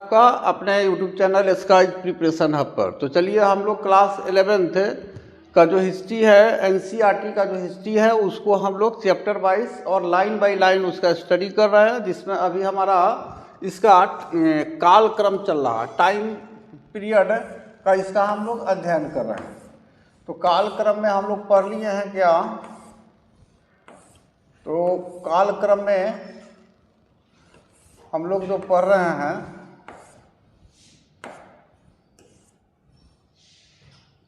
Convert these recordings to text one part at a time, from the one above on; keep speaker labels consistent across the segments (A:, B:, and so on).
A: का अपने YouTube channel sky preparation hub पर। तो चलिए हम लोग क्लास 11th का जो हिस्ट्री है, NCERT का जो हिस्ट्री है, उसको हम लोग चैप्टर वाइज और लाइन बाय लाइन उसका स्टडी कर रहे हैं, जिसमें अभी हमारा इसका कालक्रम चल रहा है, टाइम पीरियड का इसका हम लोग अध्ययन कर रहे हैं। तो कालक्रम में हम लोग पढ़ लिए हैं क्या? तो कालक्रम में हम लोग जो पढ़ रहे हैं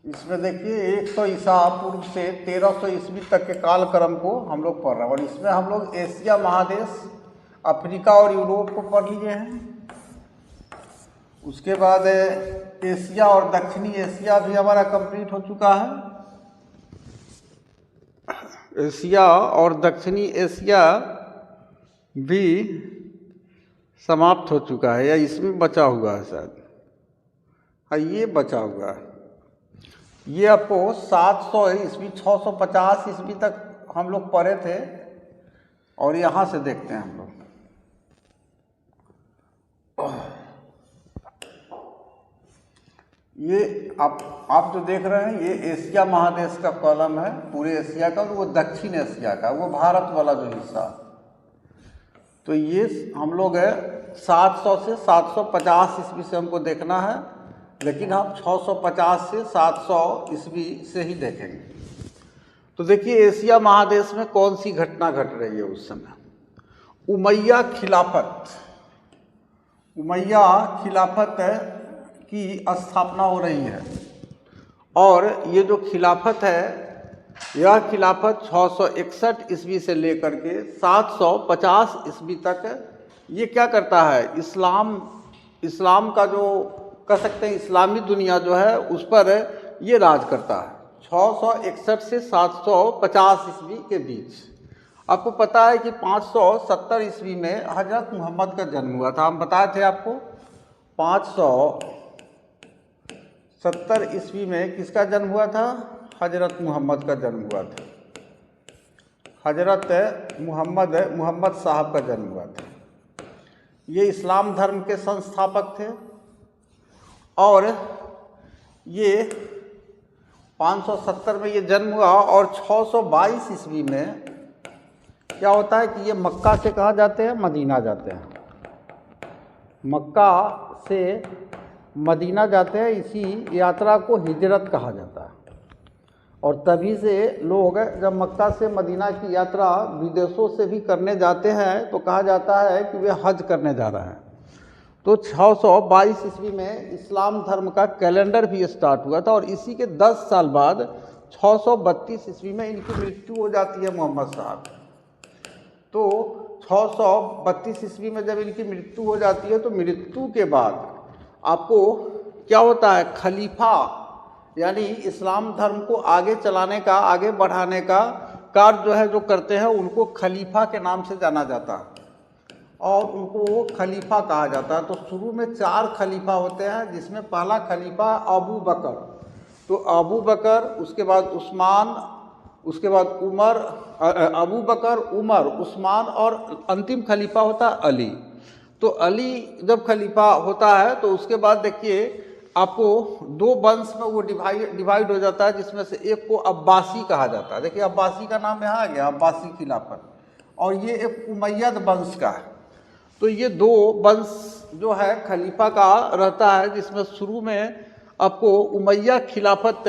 A: इसमें देखिए 100 ईसा पूर्व से 1300 ईस्वी तक के कालक्रम को हम लोग पढ़ रहे हैं, और इसमें हम लोग एशिया महादेश, अफ्रीका और यूरोप को पढ़ लिए हैं। उसके बाद एशिया और दक्षिणी एशिया भी हमारा कंप्लीट हो चुका है। एशिया और दक्षिणी एशिया भी समाप्त हो चुका है, या इसमें बचा हुआ है शायद। हाँ, ये बचा हुआ है। ये आपको 700 ईस्वी 650 ईस्वी तक हम लोग पढ़े थे, और यहाँ से देखते हैं हम लोग। ये आप जो देख रहे हैं, ये एशिया महादेश का कॉलम है, पूरे एशिया का, और वो दक्षिण एशिया का, वो भारत वाला जो हिस्सा। तो ये हम लोग 700 से 750 ईस्वी से हमको देखना है, लेकिन हम 650 से 700 ईस्वी से ही देखेंगे। तो देखिए एशिया महादेश में कौन सी घटना घट रही है उस समय। उमैया खिलाफत की स्थापना हो रही है, और ये जो खिलाफत है, यह खिलाफत 661 ईस्वी से लेकर के 750 ईस्वी तक ये क्या करता है, इस्लाम का जो कह सकते हैं इस्लामी दुनिया जो है उस पर ये राज करता है। 661 से 750 ईस्वी के बीच आपको पता है कि 570 ईस्वी में हजरत मोहम्मद का जन्म हुआ था। हम बताए थे आपको 570 ईस्वी में किसका जन्म हुआ था? हजरत मोहम्मद का जन्म हुआ था। हजरत मोहम्मद साहब का जन्म हुआ था। ये इस्लाम धर्म के संस्थापक थे, और ये 570 में ये जन्म हुआ, और 622 ईस्वी में क्या होता है कि ये मक्का से कहाँ जाते हैं? मदीना जाते हैं। मक्का से मदीना जाते हैं, इसी यात्रा को हिजरत कहा जाता है। और तभी से लोग जब मक्का से मदीना की यात्रा विदेशों से भी करने जाते हैं तो कहा जाता है कि वे हज करने जा रहे हैं। तो 622 ईस्वी में इस्लाम धर्म का कैलेंडर भी स्टार्ट हुआ था, और इसी के 10 साल बाद 632 ईस्वी में इनकी मृत्यु हो जाती है, मोहम्मद साहब। तो 632 ईस्वी में जब इनकी मृत्यु हो जाती है, तो मृत्यु के बाद आपको क्या होता है? खलीफा, यानी इस्लाम धर्म को आगे चलाने का, आगे बढ़ाने का कार्य जो है जो करते हैं, उनको खलीफा के नाम से जाना जाता है, और उनको खलीफा कहा जाता है। तो शुरू में 4 खलीफा होते हैं, जिसमें पहला खलीफा अबू बकर, तो अबू बकर, उसके बाद उस्मान, उसके बाद उमर, अबू बकर, उमर, उस्मान, और अंतिम खलीफा होता है अली। तो अली जब खलीफा होता है तो उसके बाद देखिए आपको 2 वंश में वो डिवाइड हो जाता है, जिसमें से एक को अब्बासी कहा जाता है। देखिए अब्बासी का नाम यहाँ आ गया, अब्बासी खिलाफत, और ये एक उमैयद वंश का है। तो ये 2 वंश जो है खलीफा का रहता है, जिसमें शुरू में आपको उमैया खिलाफत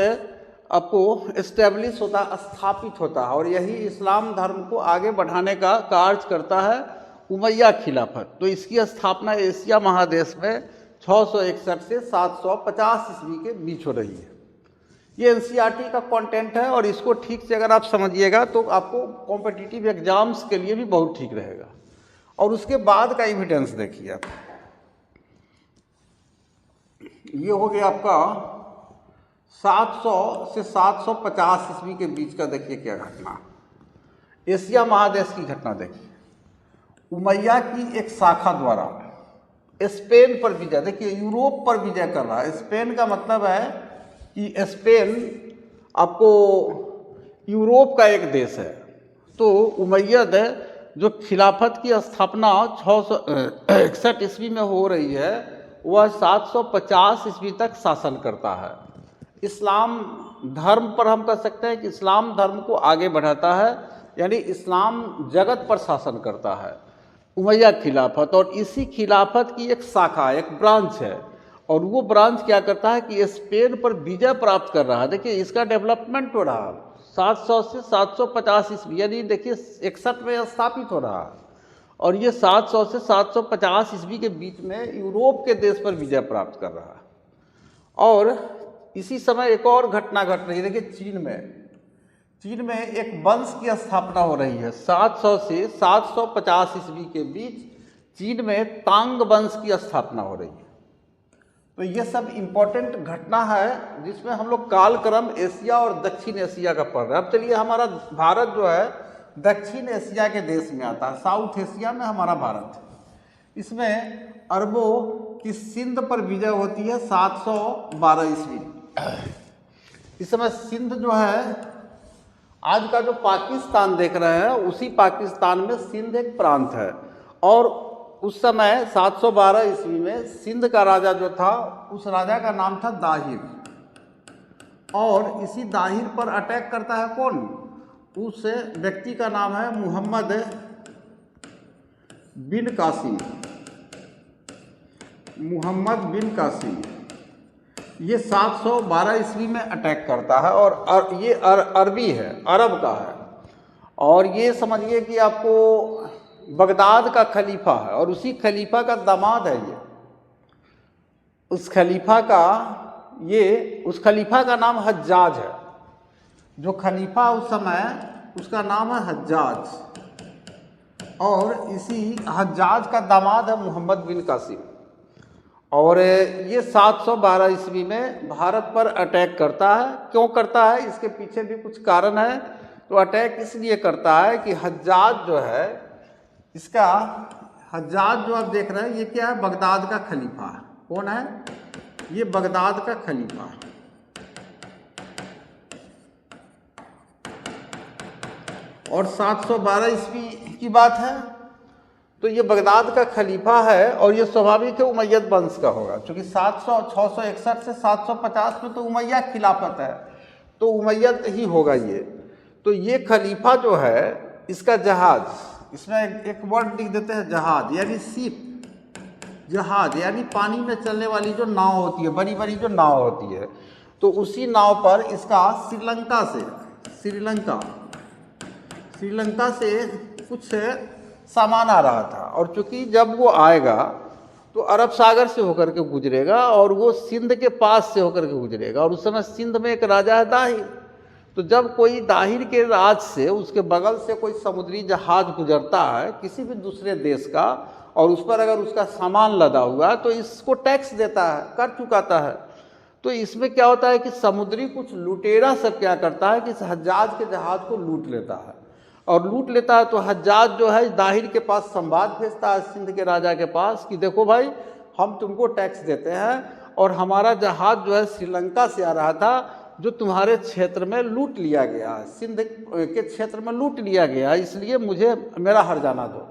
A: आपको इस्टेब्लिश होता है, स्थापित होता है, और यही इस्लाम धर्म को आगे बढ़ाने का कार्य करता है, उमैया खिलाफत। तो इसकी स्थापना एशिया महादेश में 661 से 750 ईस्वी के बीच हो रही है। ये NCERT का कंटेंट है, और इसको ठीक से अगर आप समझिएगा तो आपको कॉम्पिटिटिव एग्जाम्स के लिए भी बहुत ठीक रहेगा। और उसके बाद का एविडेंस देखिए आप, ये हो गया आपका 700 से 750 ईस्वी के बीच का। देखिए क्या घटना, एशिया महादेश की घटना देखिए। उमैया की एक शाखा द्वारा स्पेन पर विजय, देखिए यूरोप पर विजय कर रहा है। स्पेन का मतलब है कि स्पेन आपको यूरोप का एक देश है। तो उमैयद जो खिलाफत की स्थापना 661 ईस्वी में हो रही है, वह 750 ईस्वी तक शासन करता है। इस्लाम धर्म पर हम कह सकते हैं कि इस्लाम धर्म को आगे बढ़ाता है, यानी इस्लाम जगत पर शासन करता है, उमैया खिलाफत। और इसी खिलाफत की एक शाखा, एक ब्रांच है, और वो ब्रांच क्या करता है कि स्पेन पर विजय प्राप्त कर रहा है। देखिए इसका डेवलपमेंट हो रहा है 700 से 750 ईस्वी, यानी देखिए 61 में स्थापित हो रहा है, और ये 700 से 750 ईस्वी के बीच में यूरोप के देश पर विजय प्राप्त कर रहा है। और इसी समय एक और घटना घट रही है। देखिए चीन में एक वंश की स्थापना हो रही है 700 से 750 ईस्वी के बीच। चीन में तांग वंश की स्थापना हो रही है। तो ये सब इम्पोर्टेंट घटना है जिसमें हम लोग कालक्रम एशिया और दक्षिण एशिया का पढ़ रहे हैं। अब चलिए, हमारा भारत जो है दक्षिण एशिया के देश में आता है, साउथ एशिया में हमारा भारत है। इसमें अरबों की सिंध पर विजय होती है 712 ईस्वी। इस समय सिंध जो है, आज का जो पाकिस्तान देख रहे हैं, उसी पाकिस्तान में सिंध एक प्रांत है। और उस समय 712 ईस्वी में सिंध का राजा जो था, उस राजा का नाम था दाहिर। और इसी दाहिर पर अटैक करता है कौन? उस व्यक्ति का नाम है मुहम्मद बिन कासिम। मुहम्मद बिन कासिम ये 712 ईस्वी में अटैक करता है, और ये अरबी है, अरब का है। और ये समझिए कि आपको बगदाद का खलीफा है, और उसी खलीफा का दामाद है ये। उस खलीफा का नाम हज्जाज है। जो खलीफा उस समय, उसका नाम है हज्जाज, और इसी हज्जाज का दामाद है मुहम्मद बिन कासिम। और ये 712 ईस्वी में भारत पर अटैक करता है। क्यों करता है, इसके पीछे भी कुछ कारण है। तो अटैक इसलिए करता है कि हज्जाज जो है, इसका हज्जाज जो आप देख रहे हैं, ये क्या है? बगदाद का खलीफा है। कौन है ये? बगदाद का खलीफा। और 712 ईस्वी की बात है, तो ये बगदाद का खलीफा है, और ये स्वाभाविक है उमैयद वंश का होगा, क्योंकि 661 से 750 में तो उमैया खिलाफत है, तो उमैयद ही होगा ये। तो ये खलीफा जो है, इसका जहाज, इसमें एक वर्ड लिख देते हैं जहाज, यानी शिप, जहाज यानी पानी में चलने वाली जो नाव होती है, बड़ी बड़ी जो नाव होती है। तो उसी नाव पर इसका श्रीलंका से कुछ सामान आ रहा था। और चूंकि जब वो आएगा तो अरब सागर से होकर के गुजरेगा, और वो सिंध के पास से होकर के गुजरेगा। और उस समय सिंध में एक राजा है दाहिर। तो जब कोई दाहिर के राज से, उसके बगल से कोई समुद्री जहाज गुजरता है किसी भी दूसरे देश का, और उस पर अगर उसका सामान लदा हुआ, तो इसको टैक्स देता है, कर चुकाता है। तो इसमें क्या होता है कि समुद्री कुछ लुटेरा सब क्या करता है कि इस हज्जाज के जहाज को लूट लेता है। और लूट लेता है तो हज्जाज जो है दाहिर के पास संवाद भेजता है सिंध के राजा के पास कि देखो भाई, हम तुमको टैक्स देते हैं, और हमारा जहाज जो है श्रीलंका से आ रहा था, जो तुम्हारे क्षेत्र में लूट लिया गया है, सिंध के क्षेत्र में लूट लिया गया है, इसलिए मुझे मेरा हर्जाना दो।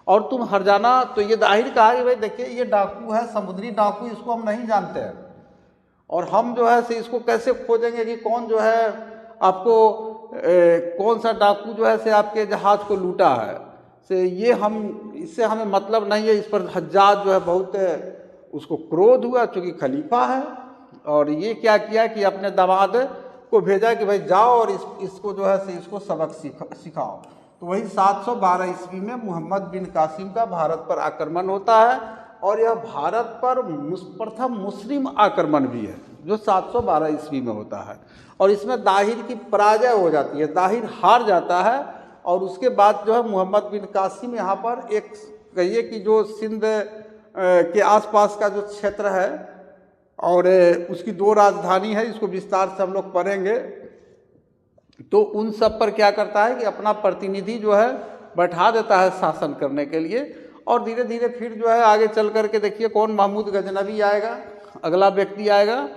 A: और तुम हर्जाना, तो ये दाहिर कहा कि भाई देखिए, ये डाकू है, समुद्री डाकू, इसको हम नहीं जानते हैं, और हम जो है से इसको कैसे खोजेंगे कि कौन जो है आपको कौन सा डाकू जो है से आपके जहाज को लूटा है, से ये इससे हमें मतलब नहीं है। इस पर हज्जाज जो है बहुत उसको क्रोध हुआ, चूँकि खलीफा है। और ये क्या किया कि अपने दामाद को भेजा कि भाई जाओ और इसको जो है से इसको सबक सिखाओ। तो वही 712 ईस्वी में मुहम्मद बिन कासिम का भारत पर आक्रमण होता है, और यह भारत पर प्रथम मुस्लिम आक्रमण भी है, जो 712 ईस्वी में होता है। और इसमें दाहिर की पराजय हो जाती है, दाहिर हार जाता है। और उसके बाद जो है मुहम्मद बिन कासिम यहाँ पर एक कहिए कि जो सिंध के आसपास का जो क्षेत्र है, और उसकी 2 राजधानी है, इसको विस्तार से हम लोग पढ़ेंगे। तो उन सब पर क्या करता है कि अपना प्रतिनिधि जो है बैठा देता है शासन करने के लिए। और धीरे धीरे फिर जो है आगे चल करके देखिए कौन, महमूद गजनवी आएगा, अगला व्यक्ति आएगा।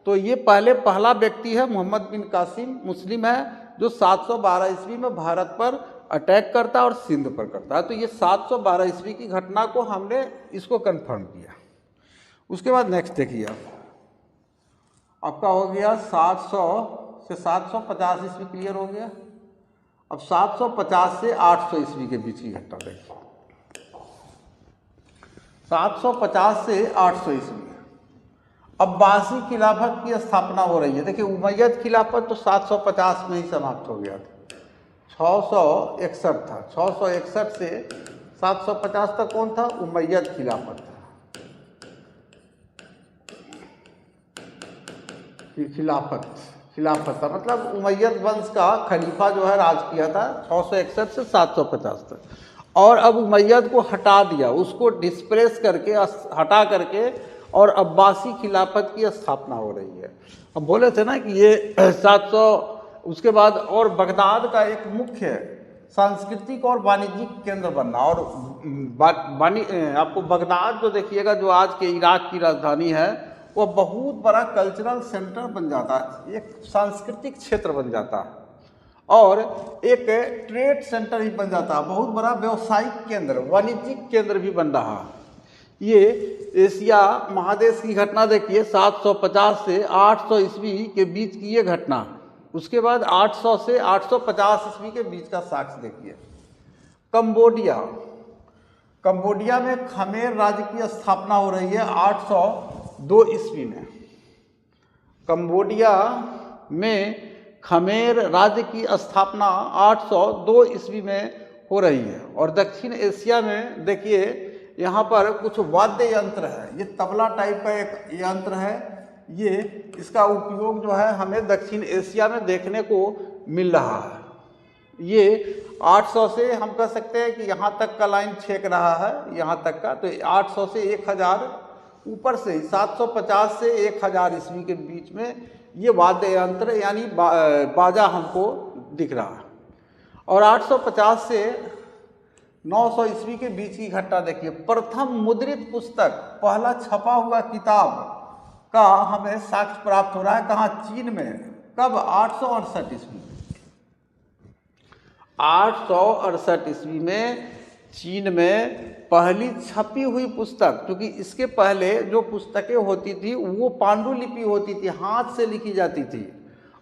A: तो ये पहला व्यक्ति है मुहम्मद बिन कासिम, मुस्लिम है, जो 712 ईस्वी में भारत पर अटैक करता है और सिंध पर करता है। तो ये 712 ईस्वी की घटना को हमने इसको कन्फर्म किया। उसके बाद नेक्स्ट देखिए आपका हो गया 700 से 750 ईस्वी क्लियर हो गया। अब 750 से 800 ईस्वी के बीच की घटना देखिए। 750 से 800 ईस्वी अब्बासी खिलाफत की स्थापना हो रही है। देखिए उमैयद खिलाफत तो 750 में ही समाप्त हो गया था, 661 था। 661 से 750 तक कौन था? उमैयद खिलाफत था। खिलाफत था मतलब उमैयद वंश का खलीफा जो है राज किया था 661 से 750 तक। और अब उमैयद को हटा दिया, उसको डिस्प्रेस करके हटा करके और अब्बासी खिलाफत की स्थापना हो रही है। हम बोले थे ना कि ये 700 उसके बाद और बगदाद का एक मुख्य सांस्कृतिक और वाणिज्यिक केंद्र बनना। और आपको बगदाद जो देखिएगा जो आज के इराक की राजधानी है वो बहुत बड़ा कल्चरल सेंटर बन जाता है, एक सांस्कृतिक क्षेत्र बन जाता है और एक ट्रेड सेंटर ही बन जाता है, बहुत बड़ा व्यवसायिक केंद्र, वाणिज्यिक केंद्र भी बन रहा है। ये एशिया महादेश की घटना देखिए 750 से 800 ईस्वी के बीच की ये घटना। उसके बाद 800 से 850 ईस्वी के बीच का साक्ष्य देखिए। कंबोडिया में खमेर राज्य की स्थापना हो रही है 802 ईस्वी में। कंबोडिया में खमेर राज्य की स्थापना 802 ईस्वी में हो रही है। और दक्षिण एशिया में देखिए यहाँ पर कुछ वाद्य यंत्र है, ये तबला टाइप का एक यंत्र है, ये इसका उपयोग जो है हमें दक्षिण एशिया में देखने को मिल रहा है। ये 800 से हम कह सकते हैं कि यहाँ तक का लाइन छेक रहा है, यहाँ तक का, तो 800 से 1000 ऊपर से 750 से 1000 ईस्वी के बीच में ये वाद्य यंत्र यानी बाजा हमको दिख रहा है। और 850 से 900 ईस्वी के बीच की घटना देखिए। प्रथम मुद्रित पुस्तक, पहला छपा हुआ किताब का हमें साक्ष्य प्राप्त हो रहा है। कहाँ? चीन में। कब? 868 ईस्वी में। 868 ईस्वी में चीन में पहली छपी हुई पुस्तक, क्योंकि इसके पहले जो पुस्तकें होती थी वो पांडुलिपि होती थी, हाथ से लिखी जाती थी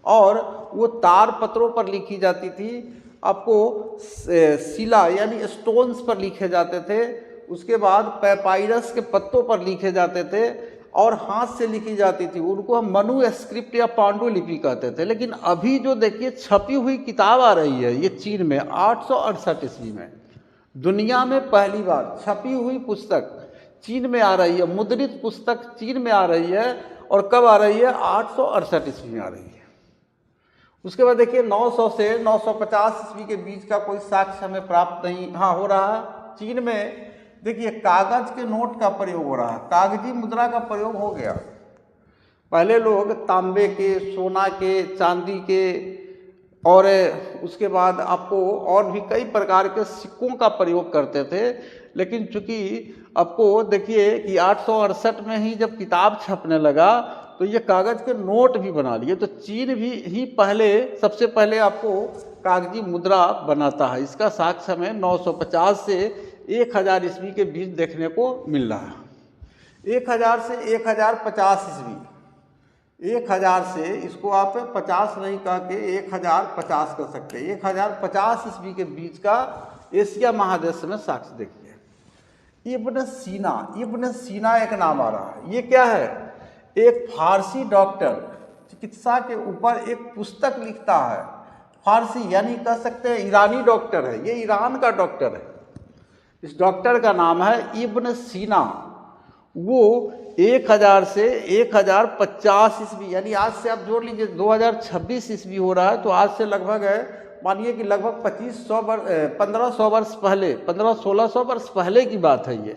A: और वो तार पत्रों पर लिखी जाती थी, आपको शिला यानी स्टोन्स पर लिखे जाते थे, उसके बाद पैपायरस के पत्तों पर लिखे जाते थे और हाथ से लिखी जाती थी, उनको हम मनुस्क्रिप्ट या पांडुलिपि कहते थे। लेकिन अभी जो देखिए छपी हुई किताब आ रही है ये चीन में 868 ईस्वी में, दुनिया में पहली बार छपी हुई पुस्तक चीन में आ रही है, मुद्रित पुस्तक चीन में आ रही है। और कब आ रही है? 868 ईस्वी में आ रही है। उसके बाद देखिए 900 से 950 ईस्वी के बीच का कोई साक्ष्य हमें प्राप्त नहीं हो रहा है। चीन में देखिए कागज के नोट का प्रयोग हो रहा है, कागजी मुद्रा का प्रयोग हो गया। पहले लोग तांबे के, सोना के, चांदी के और उसके बाद आपको और भी कई प्रकार के सिक्कों का प्रयोग करते थे। लेकिन चूंकि आपको देखिए कि 868 में ही जब किताब छपने लगा तो ये कागज़ के नोट भी बना लिए। तो चीन भी ही सबसे पहले आपको कागजी मुद्रा बनाता है। इसका साक्ष्य हमें 950 से 1000 ईस्वी के बीच देखने को मिल रहा है। 1000 से 1050 ईस्वी, 1000 से इसको आप 50 नहीं कह के 1050 कर सकते हैं। 1050 ईस्वी के बीच का एशिया महादेश में साक्ष्य देखिए। इब्न सीना एक नाम आ रहा है। ये क्या है? एक फारसी डॉक्टर चिकित्सा के ऊपर एक पुस्तक लिखता है। फारसी यानी कह सकते हैं ईरानी डॉक्टर है, ये ईरान का डॉक्टर है। इस डॉक्टर का नाम है इब्न सीना। वो 1000 से 1050 ईस्वी यानी आज से आप जोड़ लीजिए 2026 ईस्वी हो रहा है, तो आज से लगभग मानिए कि लगभग 1500 वर्ष पहले, 1500-1600 वर्ष पहले की बात है ये।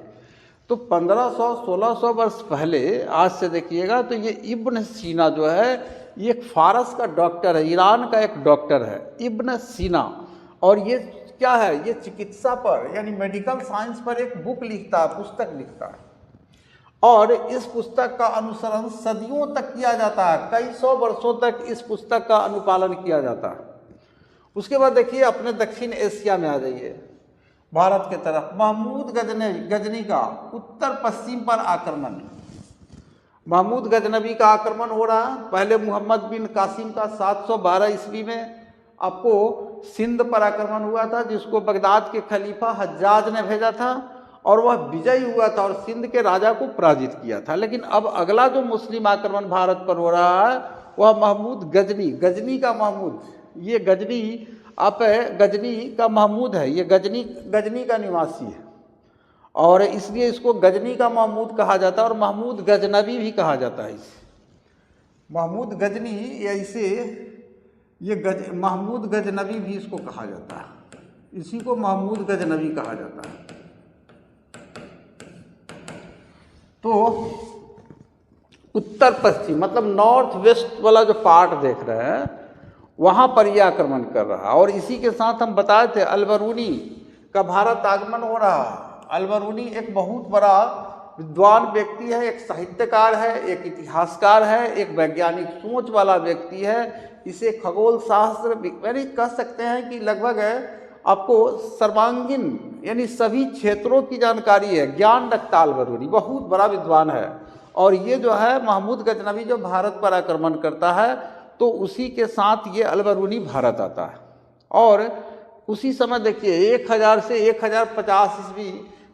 A: तो 1500-1600 वर्ष पहले आज से देखिएगा तो ये इब्न सीना जो है ये एक फारस का डॉक्टर है, ईरान का एक डॉक्टर है इब्न सीना। और ये क्या है? ये चिकित्सा पर यानी मेडिकल साइंस पर एक बुक लिखता है, पुस्तक लिखता है। और इस पुस्तक का अनुसरण सदियों तक किया जाता है, कई सौ वर्षों तक इस पुस्तक का अनुपालन किया जाता है। उसके बाद देखिए अपने दक्षिण एशिया में आ जाइए, भारत के तरफ। महमूद गजनी का उत्तर पश्चिम पर आक्रमण, महमूद गजनबी का आक्रमण हो रहा है। पहले मोहम्मद बिन कासिम का 712 ईस्वी में आपको सिंध पर आक्रमण हुआ था, जिसको बगदाद के खलीफा हज्जाज ने भेजा था और वह विजयी हुआ था और सिंध के राजा को पराजित किया था। लेकिन अब अगला जो मुस्लिम आक्रमण भारत पर हो रहा है वह महमूद गजनी, गजनी का महमूद, ये गजनी आप गजनी का महमूद है, ये गजनी का निवासी है और इसलिए इसको गजनी का महमूद कहा जाता है और महमूद गजनबी भी कहा जाता है। इसे महमूद गजनी या इसे ये महमूद गजनबी भी इसको कहा जाता है, इसी को महमूद गजनबी कहा जाता है। तो उत्तर पश्चिम मतलब नॉर्थ वेस्ट वाला जो पार्ट देख रहे हैं वहाँ पर यह आक्रमण कर रहा है। और इसी के साथ हम बताए थे अलबरूनी का भारत आगमन हो रहा है। अलबरूनी एक बहुत बड़ा विद्वान व्यक्ति है, एक साहित्यकार है, एक इतिहासकार है, एक वैज्ञानिक सोच वाला व्यक्ति है। इसे खगोल शास्त्र यानी कह सकते हैं कि लगभग आपको सर्वांगीण यानी सभी क्षेत्रों की जानकारी है, ज्ञान रखता अलबरूनी, बहुत बड़ा विद्वान है। और ये जो है महमूद गजनबी जो भारत पर आक्रमण करता है तो उसी के साथ ये अलबरूनी भारत आता है। और उसी समय देखिए 1000 से 1050 ईस्वी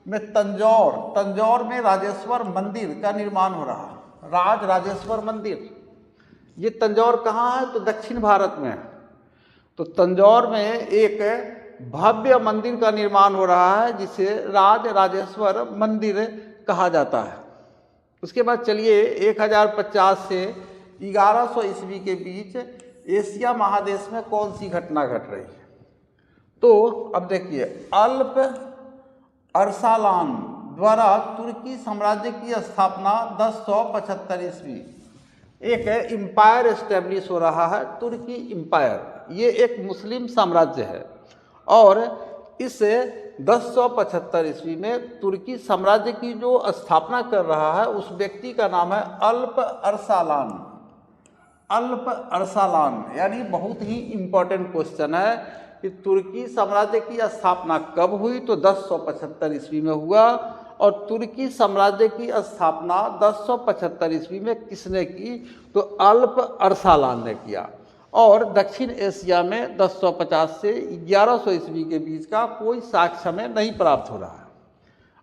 A: में तंजौर में राजेश्वर मंदिर का निर्माण हो रहा है। राजेश्वर मंदिर, ये तंजौर कहाँ है तो दक्षिण भारत में है। तो तंजौर में एक भव्य मंदिर का निर्माण हो रहा है जिसे राजेश्वर मंदिर कहा जाता है। उसके बाद चलिए 1050 से 1100 ईस्वी के बीच एशिया महादेश में कौन सी घटना घट रही है। तो अब देखिए अल्प अरसालान द्वारा तुर्की साम्राज्य की स्थापना 1075 ईस्वी, एक एम्पायर एस्टेब्लिश हो रहा है, तुर्की एम्पायर। ये एक मुस्लिम साम्राज्य है और इस 1075 ईस्वी में तुर्की साम्राज्य की जो स्थापना कर रहा है उस व्यक्ति का नाम है अल्प अरसालान। अल्प अरसालान यानी बहुत ही इम्पोर्टेंट क्वेश्चन है कि तुर्की साम्राज्य की स्थापना कब हुई तो 1075 ईस्वी में हुआ और तुर्की साम्राज्य की स्थापना 1075 ईस्वी में किसने की तो अल्प अरसालान ने किया। और दक्षिण एशिया में 1050 से 1100 ईस्वी के बीच का कोई साक्ष्य हमें नहीं प्राप्त हो रहा है।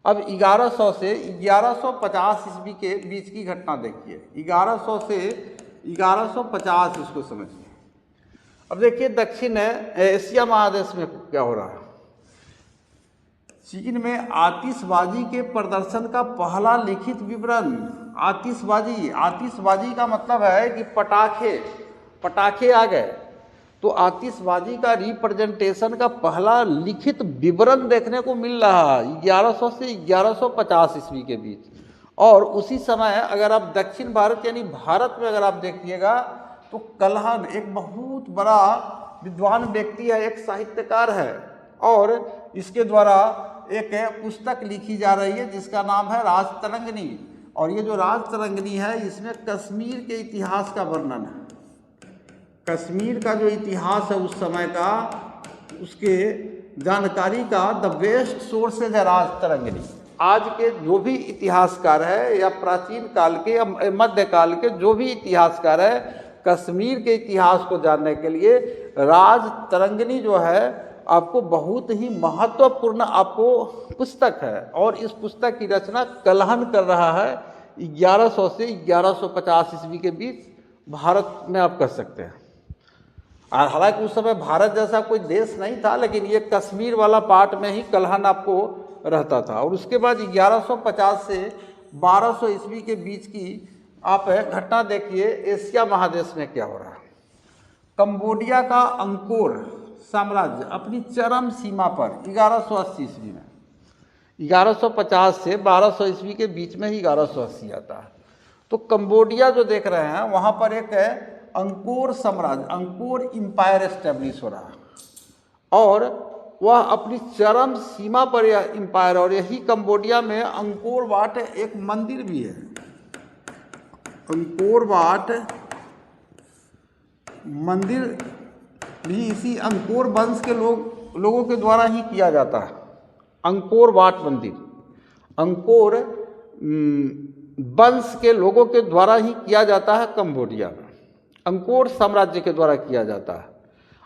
A: अब 1100 से 1150 ईस्वी के बीच की घटना देखिए, 1100 से 1150 इसको समझिए। अब देखिए दक्षिण एशिया महादेश में क्या हो रहा है। चीन में आतिशबाजी के प्रदर्शन का पहला लिखित विवरण, आतिशबाजी का मतलब है कि पटाखे आ गए, तो आतिशबाजी का रिप्रेजेंटेशन का पहला लिखित विवरण देखने को मिल रहा है 1100 से 1150 ईस्वी के बीच। और उसी समय अगर आप दक्षिण भारत यानी भारत में अगर आप देखिएगा तो कल्हण एक बहुत बड़ा विद्वान व्यक्ति है, एक साहित्यकार है और इसके द्वारा एक पुस्तक लिखी जा रही है जिसका नाम है राजतरंगिणी। और ये जो राजतरंगिणी है इसमें कश्मीर के इतिहास का वर्णन है। कश्मीर का जो इतिहास है उस समय का, उसके जानकारी का द बेस्ट सोर्सेज है राजतरंगिणी। आज के जो भी इतिहासकार है या प्राचीन काल के या मध्यकाल के जो भी इतिहासकार है, कश्मीर के इतिहास को जानने के लिए राजतरंगिणी जो है आपको बहुत ही महत्वपूर्ण आपको पुस्तक है। और इस पुस्तक की रचना कल्हण कर रहा है 1100 से 1150 ईस्वी के बीच भारत में आप कर सकते हैं। और हालांकि उस समय भारत जैसा कोई देश नहीं था, लेकिन ये कश्मीर वाला पार्ट में ही कल्हण आपको रहता था। और उसके बाद 1150 से 1200 ईस्वी के बीच की आप घटना देखिए एशिया महादेश में क्या हो रहा है। कंबोडिया का अंकोर साम्राज्य अपनी चरम सीमा पर 1180 ईस्वी में, 1150 से 1200 ईस्वी के बीच में ही 1180 आता है। तो कंबोडिया जो देख रहे हैं वहाँ पर एक अंकोर साम्राज्य, अंकोर एम्पायर एस्टेब्लिश हो रहा है और वह अपनी चरम सीमा पर यह एम्पायर। और यही कंबोडिया में अंकोर वाट एक मंदिर भी है। अंकोर वाट मंदिर भी इसी अंकोर वंश के लोगों के द्वारा ही किया जाता है। अंकोर वाट मंदिर, अंकोर वंश के लोगों के द्वारा ही किया जाता है कंबोडिया में, अंकोर साम्राज्य के द्वारा किया जाता है।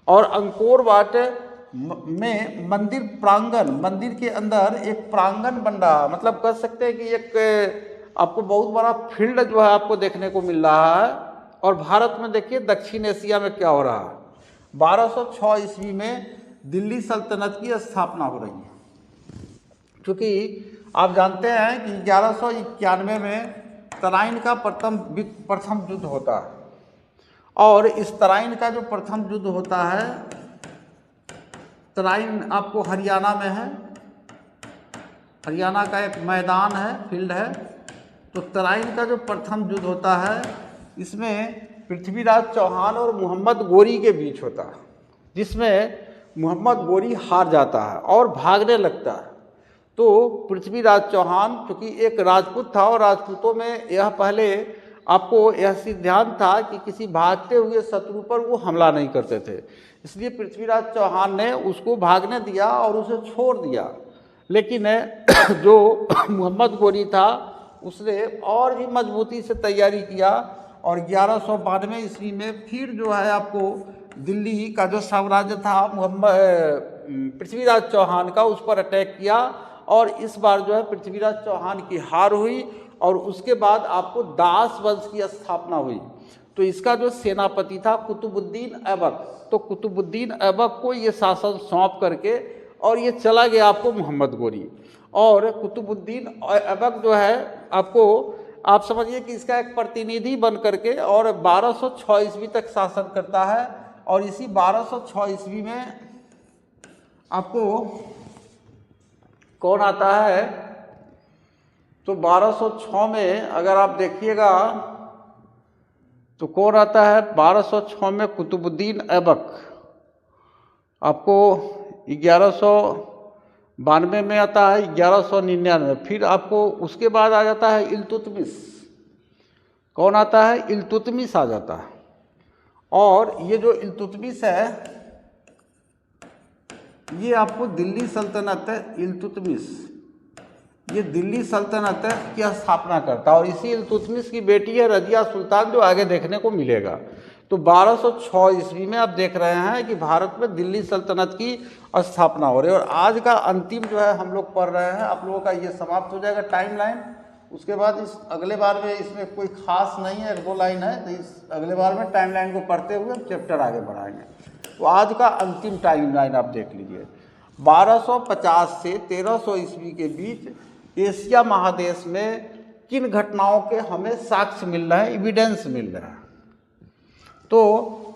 A: और अंकोर वाट में मंदिर प्रांगण, मंदिर के अंदर एक प्रांगण बन रहा है, मतलब कह सकते हैं कि एक आपको बहुत बड़ा फील्ड जो है आपको देखने को मिल रहा है। और भारत में देखिए दक्षिण एशिया में क्या हो रहा है, 1206 ईस्वी में दिल्ली सल्तनत की स्थापना हो रही है। क्योंकि आप जानते हैं कि 1191 में तराइन का प्रथम युद्ध होता है, और इस तराइन का जो प्रथम युद्ध होता है, तराइन आपको हरियाणा में है, हरियाणा का एक मैदान है, फील्ड है। तो तराइन का जो प्रथम युद्ध होता है, इसमें पृथ्वीराज चौहान और मोहम्मद गोरी के बीच होता है, जिसमें मोहम्मद गोरी हार जाता है और भागने लगता है। तो पृथ्वीराज चौहान चूँकि एक राजपूत था, और राजपूतों में यह पहले आपको यह सिद्धांत था कि किसी भागते हुए शत्रु पर वो हमला नहीं करते थे, इसलिए पृथ्वीराज चौहान ने उसको भागने दिया और उसे छोड़ दिया। लेकिन जो मोहम्मद गोरी था उसने और भी मजबूती से तैयारी किया, और 1192 ईस्वी में फिर जो है आपको दिल्ली का जो साम्राज्य था पृथ्वीराज चौहान का, उस पर अटैक किया, और इस बार जो है पृथ्वीराज चौहान की हार हुई, और उसके बाद आपको दास वंश की स्थापना हुई। तो इसका जो सेनापति था कुतुबुद्दीन ऐबक, तो कुतुबुद्दीन ऐबक को ये शासन सौंप करके और ये चला गया आपको मोहम्मद गोरी। और कुतुबुद्दीन ऐबक जो है आपको आप समझिए कि इसका एक प्रतिनिधि बन करके और 1206 ईस्वी तक शासन करता है। और इसी 1206 ईस्वी में आपको कौन आता है, तो 1206 में अगर आप देखिएगा तो कौन आता है, 1206 में कुतुबुद्दीन ऐबक आपको 1192 में आता है, 1199। फिर आपको उसके बाद आ जाता है इल्तुतमिश। कौन आता है, इल्तुतमिश आ जाता है। और ये जो इल्तुतमिश है, ये आपको दिल्ली सल्तनत इल्तुतमिश, ये दिल्ली सल्तनत की स्थापना करता है। और इसी इल्तुतमिश की बेटी है रजिया सुल्तान, जो आगे देखने को मिलेगा। तो 1206 ईस्वी में आप देख रहे हैं कि भारत में दिल्ली सल्तनत की स्थापना हो रही है। और आज का अंतिम जो है हम लोग पढ़ रहे हैं, आप लोगों का ये समाप्त हो जाएगा टाइमलाइन। उसके बाद इस अगले बार में इसमें कोई खास नहीं है, 1-2 लाइन है, तो इस अगले बार में टाइमलाइन को पढ़ते हुए हम चैप्टर आगे बढ़ाएंगे। तो आज का अंतिम टाइमलाइन आप देख लीजिए, 1250 से 1300 ईस्वी के बीच एशिया महादेश में किन घटनाओं के हमें साक्ष्य मिल रहे हैं, एविडेंस मिल रहे हैं। तो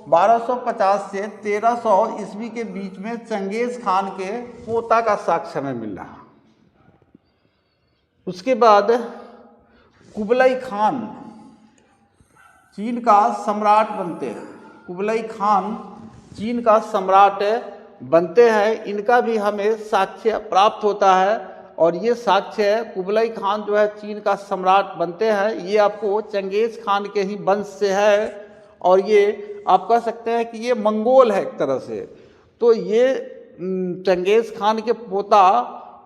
A: 1250 से 1300 ईस्वी के बीच में चंगेज खान के पोता का साक्ष्य हमें मिल रहा है। उसके बाद कुबलई खान चीन का सम्राट बनते हैं, कुबलई खान चीन का सम्राट बनते हैं, इनका भी हमें साक्ष्य प्राप्त होता है। और ये साक्ष्य कुबलई खान जो है चीन का सम्राट बनते हैं, ये आपको चंगेज खान के ही वंश से है। और ये आप कह सकते हैं कि ये मंगोल है एक तरह से। तो ये चंगेज खान के पोता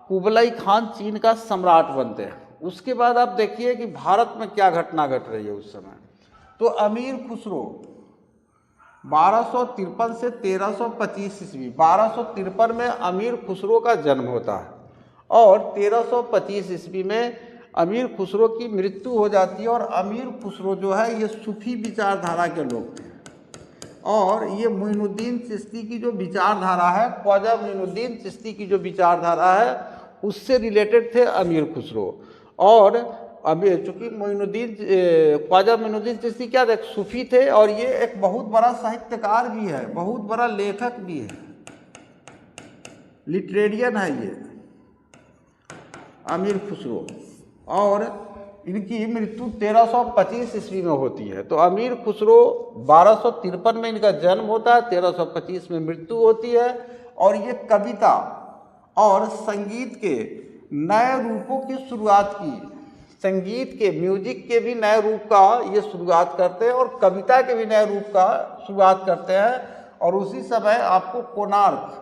A: कुबलई खान चीन का सम्राट बनते हैं। उसके बाद आप देखिए कि भारत में क्या घटना घट रही है उस समय। तो अमीर खुसरो 1253 से 1325 ईस्वी, 1253 में अमीर खुसरो का जन्म होता है, और 1325 ईस्वी में अमीर खुसरो की मृत्यु हो जाती है। और अमीर खुसरो जो है ये सूफी विचारधारा के लोग थे, और ये मोइनुद्दीन चिश्ती की जो विचारधारा है, ख्वाजा मोइनुद्दीन चिश्ती की जो विचारधारा है, उससे रिलेटेड थे अमीर खुसरो। और अभी चूँकि ख्वाजा मोइनुद्दीन चिश्ती क्या थे, सूफी थे, और ये एक बहुत बड़ा साहित्यकार भी है, बहुत बड़ा लेखक भी है, लिटरेरियन है ये अमीर खुसरो। और इनकी मृत्यु 1325 ईस्वी में होती है। तो अमीर खुसरो 1253 में इनका जन्म होता है, 1325 में मृत्यु होती है। और ये कविता और संगीत के नए रूपों की शुरुआत की, संगीत के, म्यूजिक के भी नए रूप का ये शुरुआत करते हैं, और कविता के भी नए रूप का शुरुआत करते हैं। और उसी समय आपको कोणार्क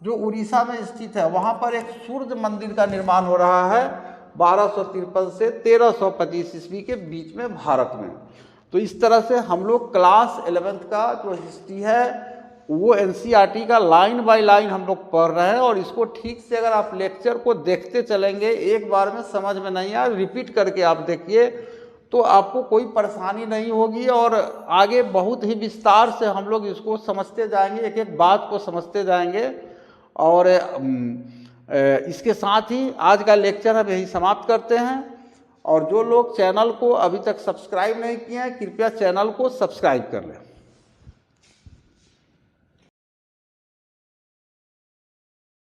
A: जो उड़ीसा में स्थित है, वहाँ पर एक सूर्य मंदिर का निर्माण हो रहा है। 1253 से 1325 ईस्वी के बीच में भारत में। तो इस तरह से हम लोग क्लास 11th का जो हिस्ट्री है वो एनसीईआरटी का लाइन बाय लाइन हम लोग पढ़ रहे हैं, और इसको ठीक से अगर आप लेक्चर को देखते चलेंगे, एक बार में समझ में नहीं आए, रिपीट करके आप देखिए तो आपको कोई परेशानी नहीं होगी, और आगे बहुत ही विस्तार से हम लोग इसको समझते जाएंगे, एक एक बात को समझते जाएंगे। और इसके साथ ही आज का लेक्चर हम यही समाप्त करते हैं। और जो लोग चैनल को अभी तक सब्सक्राइब नहीं किए हैं, कृपया चैनल को सब्सक्राइब कर लें।